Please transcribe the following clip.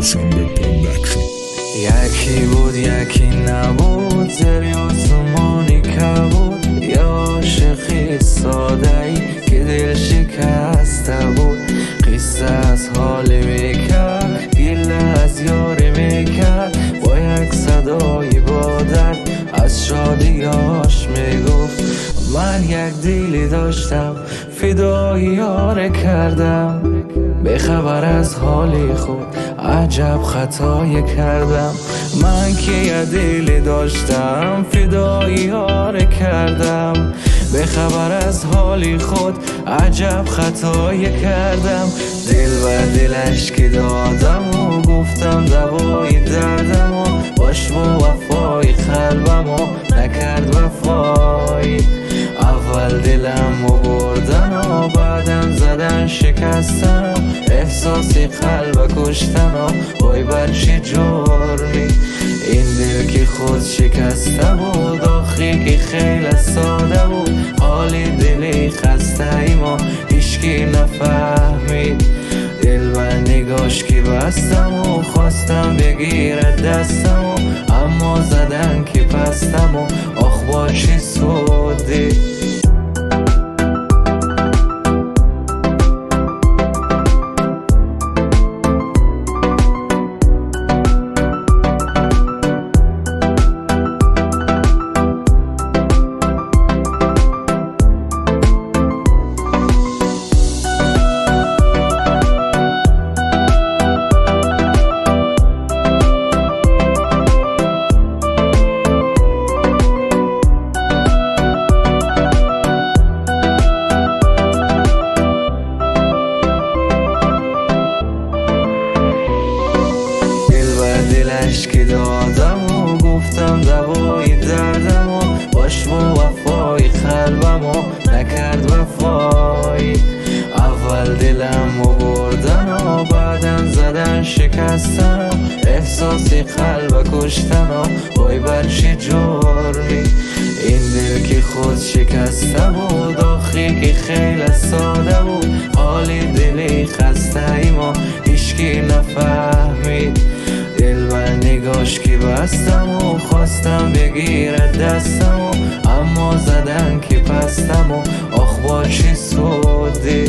December Production. یکی بود یکی نبود، زیر آسمانی کبود، یه عاشقی ساده‌ای که دل شکسته بود. قصه از حال میکرد، گله از یاری میکرد، با یک صدای با درد از شادیاش میگفت من یک دیلی داشتم فدای یار کردم. به خبر از حالی خود عجب خطایی کردم. من که یه دیلی داشتم فدای یار کردم. به خبر از حالی خود عجب خطایی کردم. دل و دلش که دادم و گفتم دوای دردم و باش با وفای قلبم و نکرد وفایی. اول دلم و بردن و بعدم زدن شکستن، احساس قلب کشتن و وای بر چه جرمی. این دل که خود شکسته بود، آخی که خیلی ساده بود، حال دلی خسته ای ما هیچکی نفهمید. دل و نگاش که بستم و خواستم بگیرد دستم و اما زدن که پستم و آخ با چه سودی. دلش که دادم و گفتم دوای دردم و باش با وفای قلبم و نکرد وفایی. اول دلم و بردن و بعدم زدن شکستن، احساس قلب کشتن و وای بر چه جرمی. این دل که خود شکسته بود، آخی که خیلی ساده بود، حال دلی خسته ای ما هیچکی نفهمید. دل و نگاش که بستم و خواستم بگیرد دستم و اما زدن که پستم و آخ با چه سودی.